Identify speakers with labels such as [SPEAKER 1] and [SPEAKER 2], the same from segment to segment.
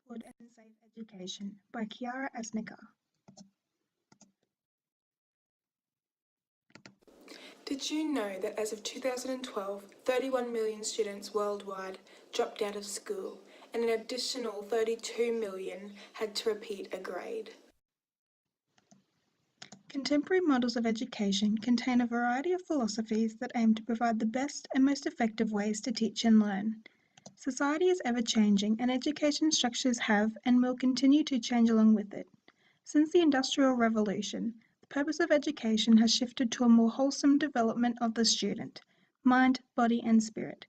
[SPEAKER 1] Good and Safe Education by Kiara Asnika.
[SPEAKER 2] Did you know that as of 2012, 31 million students worldwide dropped out of school and an additional 32 million had to repeat a grade?
[SPEAKER 1] Contemporary models of education contain a variety of philosophies that aim to provide the best and most effective ways to teach and learn. Society is ever-changing, and education structures have and will continue to change along with it. Since the Industrial Revolution, the purpose of education has shifted to a more wholesome development of the student, mind, body, and spirit.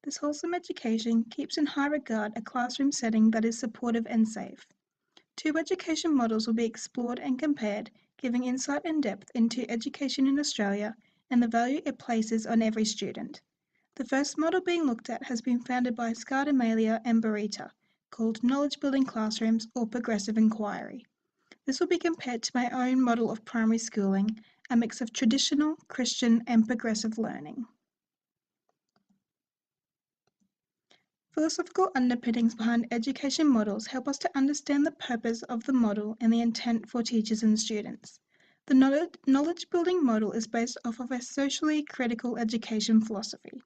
[SPEAKER 1] This wholesome education keeps in high regard a classroom setting that is supportive and safe. Two education models will be explored and compared, giving insight and depth into education in Australia and the value it places on every student. The first model being looked at has been founded by Scardamalia and Barita, called Knowledge Building Classrooms or Progressive Inquiry. This will be compared to my own model of primary schooling, a mix of traditional, Christian, and progressive learning. Philosophical underpinnings behind education models help us to understand the purpose of the model and the intent for teachers and students. The knowledge-building model is based off of a socially critical education philosophy.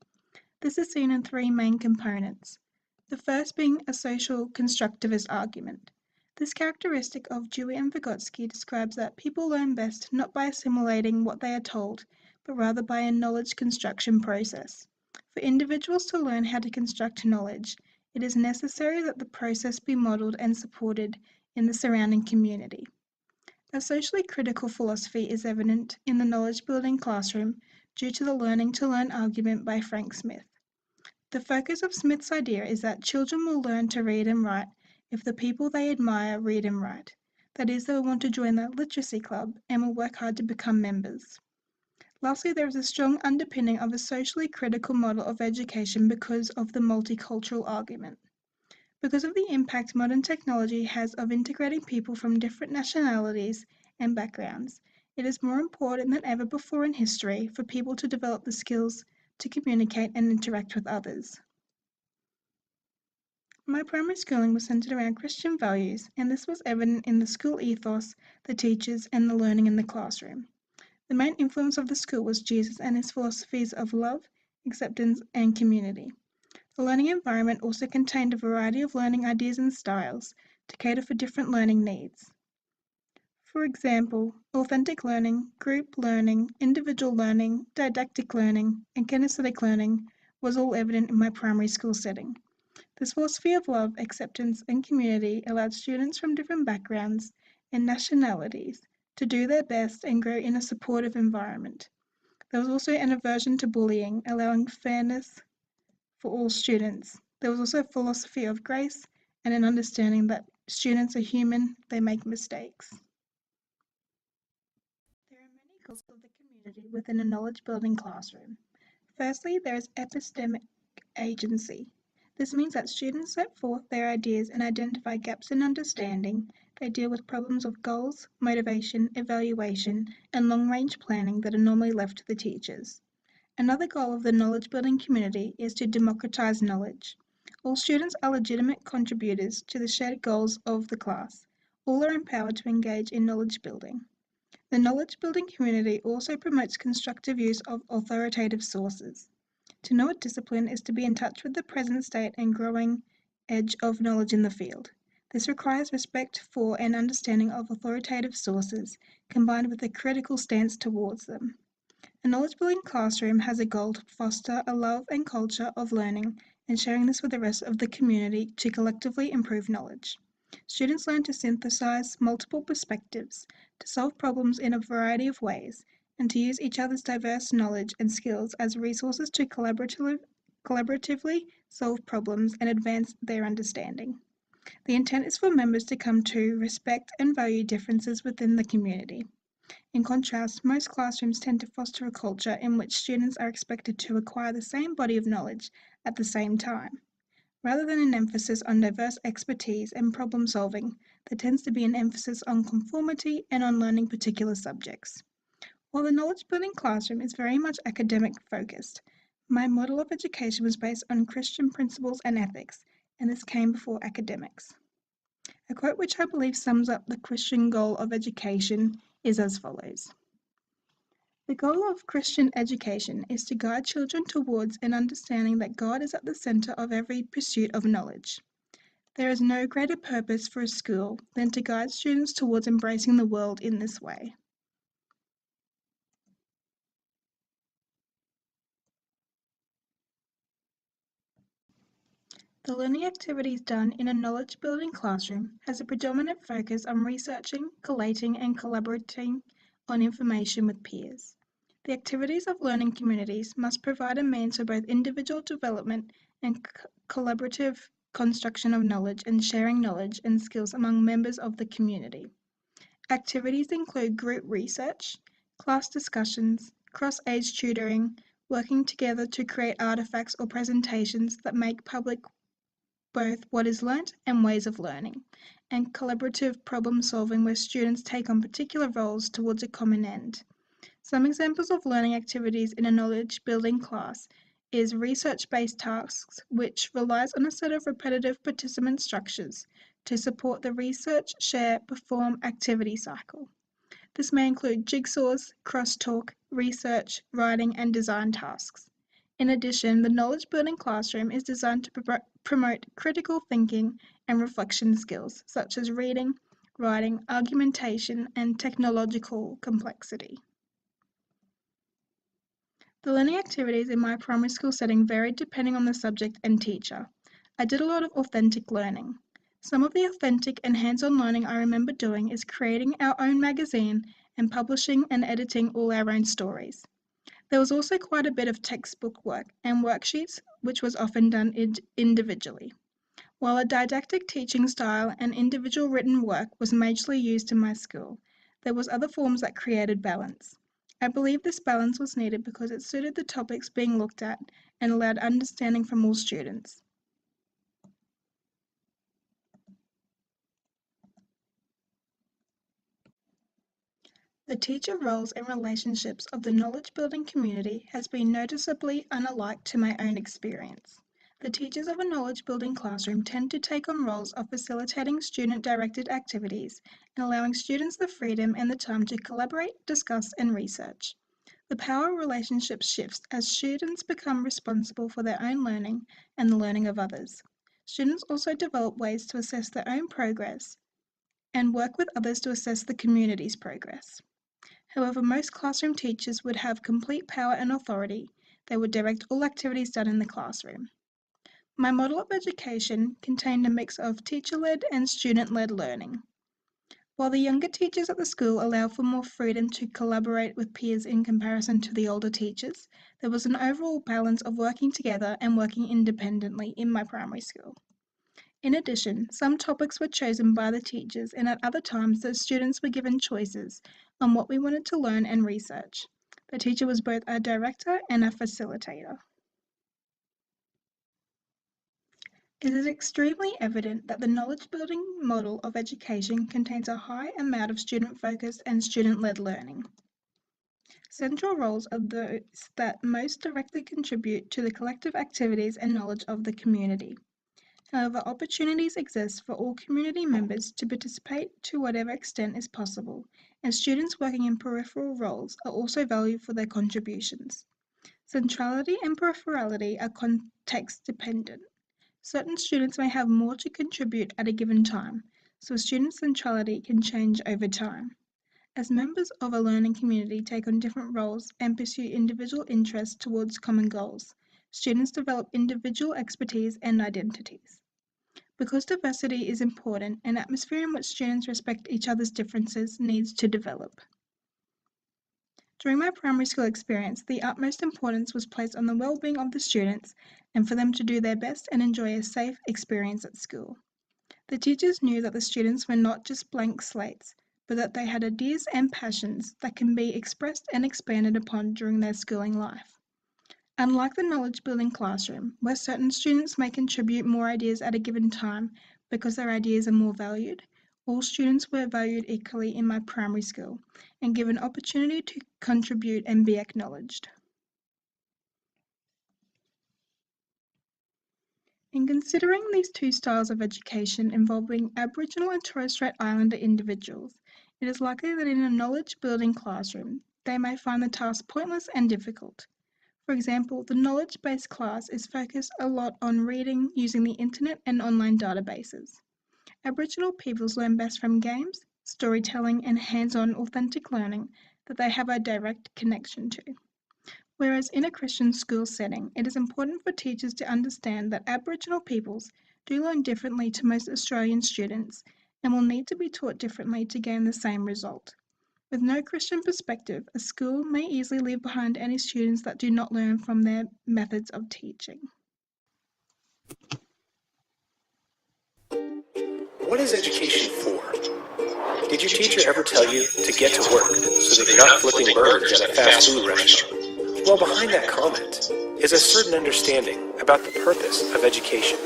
[SPEAKER 1] This is seen in three main components. The first being a social constructivist argument. This characteristic of Dewey and Vygotsky describes that people learn best not by assimilating what they are told, but rather by a knowledge construction process. For individuals to learn how to construct knowledge, it is necessary that the process be modeled and supported in the surrounding community. A socially critical philosophy is evident in the knowledge-building classroom due to the learning to learn argument by Frank Smith. The focus of Smith's idea is that children will learn to read and write if the people they admire read and write. That is, they will want to join the literacy club and will work hard to become members. Lastly, there is a strong underpinning of a socially critical model of education because of the multicultural argument. Because of the impact modern technology has of integrating people from different nationalities and backgrounds, it is more important than ever before in history for people to develop the skills to communicate and interact with others. My primary schooling was centered around Christian values, and this was evident in the school ethos, the teachers, and the learning in the classroom. The main influence of the school was Jesus and his philosophies of love, acceptance, and community. The learning environment also contained a variety of learning ideas and styles to cater for different learning needs. For example, authentic learning, group learning, individual learning, didactic learning, and kinesthetic learning was all evident in my primary school setting. This philosophy of love, acceptance, and community allowed students from different backgrounds and nationalities to do their best and grow in a supportive environment. There was also an aversion to bullying, allowing fairness for all students. There was also a philosophy of grace and an understanding that students are human, they make mistakes. There are many goals of the community within a knowledge-building classroom. Firstly, there is epistemic agency. This means that students set forth their ideas and identify gaps in understanding. They deal with problems of goals, motivation, evaluation, and long-range planning that are normally left to the teachers. Another goal of the knowledge-building community is to democratize knowledge. All students are legitimate contributors to the shared goals of the class. All are empowered to engage in knowledge building. The knowledge-building community also promotes constructive use of authoritative sources. To know a discipline is to be in touch with the present state and growing edge of knowledge in the field. This requires respect for and understanding of authoritative sources, combined with a critical stance towards them. A knowledge-building classroom has a goal to foster a love and culture of learning and sharing this with the rest of the community to collectively improve knowledge. Students learn to synthesize multiple perspectives, to solve problems in a variety of ways, and to use each other's diverse knowledge and skills as resources to collaboratively solve problems and advance their understanding. The intent is for members to come to respect and value differences within the community. In contrast, most classrooms tend to foster a culture in which students are expected to acquire the same body of knowledge at the same time. Rather than an emphasis on diverse expertise and problem solving, there tends to be an emphasis on conformity and on learning particular subjects. While the knowledge-building classroom is very much academic-focused, my model of education was based on Christian principles and ethics, and this came before academics. A quote which I believe sums up the Christian goal of education is as follows. The goal of Christian education is to guide children towards an understanding that God is at the center of every pursuit of knowledge. There is no greater purpose for a school than to guide students towards embracing the world in this way. The learning activities done in a knowledge-building classroom has a predominant focus on researching, collating, and collaborating on information with peers. The activities of learning communities must provide a means for both individual development and collaborative construction of knowledge and sharing knowledge and skills among members of the community. Activities include group research, class discussions, cross-age tutoring, working together to create artifacts or presentations that make public both what is learnt and ways of learning, and collaborative problem solving where students take on particular roles towards a common end. Some examples of learning activities in a knowledge building class is research-based tasks, which relies on a set of repetitive participant structures to support the research, share, perform activity cycle. This may include jigsaws, crosstalk, research, writing, and design tasks. In addition, the knowledge building classroom is designed to promote critical thinking and reflection skills, such as reading, writing, argumentation, and technological complexity. The learning activities in my primary school setting varied depending on the subject and teacher. I did a lot of authentic learning. Some of the authentic and hands-on learning I remember doing is creating our own magazine and publishing and editing all our own stories. There was also quite a bit of textbook work and worksheets, which was often done individually. While a didactic teaching style and individual written work was majorly used in my school, there was other forms that created balance. I believe this balance was needed because it suited the topics being looked at and allowed understanding from all students. The teacher roles and relationships of the knowledge-building community has been noticeably unlike to my own experience. The teachers of a knowledge-building classroom tend to take on roles of facilitating student-directed activities and allowing students the freedom and the time to collaborate, discuss, and research. The power relationship shifts as students become responsible for their own learning and the learning of others. Students also develop ways to assess their own progress and work with others to assess the community's progress. However, most classroom teachers would have complete power and authority. They would direct all activities done in the classroom. My model of education contained a mix of teacher-led and student-led learning. While the younger teachers at the school allow for more freedom to collaborate with peers in comparison to the older teachers, there was an overall balance of working together and working independently in my primary school. In addition, some topics were chosen by the teachers, and at other times the students were given choices on what we wanted to learn and research. The teacher was both a director and a facilitator. It is extremely evident that the knowledge-building model of education contains a high amount of student-focused and student-led learning. Central roles are those that most directly contribute to the collective activities and knowledge of the community. However, opportunities exist for all community members to participate to whatever extent is possible, and students working in peripheral roles are also valued for their contributions. Centrality and peripherality are context-dependent. Certain students may have more to contribute at a given time, so a student's centrality can change over time. As members of a learning community take on different roles and pursue individual interests towards common goals, students develop individual expertise and identities. Because diversity is important, an atmosphere in which students respect each other's differences needs to develop. During my primary school experience, the utmost importance was placed on the well-being of the students and for them to do their best and enjoy a safe experience at school. The teachers knew that the students were not just blank slates, but that they had ideas and passions that can be expressed and expanded upon during their schooling life. Unlike the knowledge-building classroom, where certain students may contribute more ideas at a given time because their ideas are more valued, all students were valued equally in my primary school and given opportunity to contribute and be acknowledged. In considering these two styles of education involving Aboriginal and Torres Strait Islander individuals, it is likely that in a knowledge-building classroom, they may find the task pointless and difficult. For example, the knowledge-based class is focused a lot on reading using the internet and online databases. Aboriginal peoples learn best from games, storytelling, and hands-on authentic learning that they have a direct connection to. Whereas in a Christian school setting, it is important for teachers to understand that Aboriginal peoples do learn differently to most Australian students and will need to be taught differently to gain the same result. With no Christian perspective, a school may easily leave behind any students that do not learn from their methods of teaching.
[SPEAKER 3] What is education for? Did your teacher ever tell you to get to work so that you're not flipping burgers at a fast food restaurant? Well, behind that comment is a certain understanding about the purpose of education.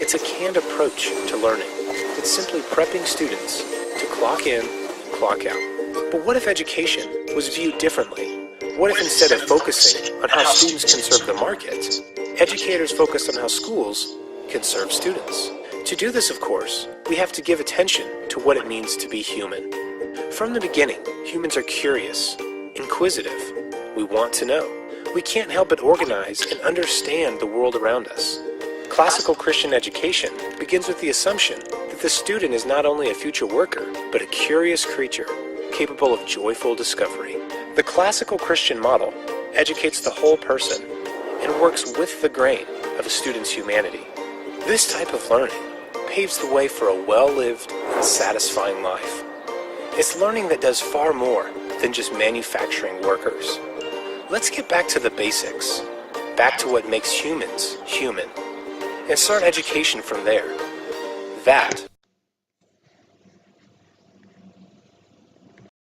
[SPEAKER 3] It's a canned approach to learning. It's simply prepping students to clock in and clock out. But what if education was viewed differently? What if instead of focusing on how students can serve the market, educators focused on how schools can serve students? To do this, of course, we have to give attention to what it means to be human. From the beginning, humans are curious, inquisitive. We want to know. We can't help but organize and understand the world around us. Classical Christian education begins with the assumption that the student is not only a future worker, but a curious creature capable of joyful discovery. The classical Christian model educates the whole person and works with the grain of a student's humanity. This type of learning paves the way for a well-lived and satisfying life. It's learning that does far more than just manufacturing workers. Let's get back to the basics, back to what makes humans human, and start education from there. That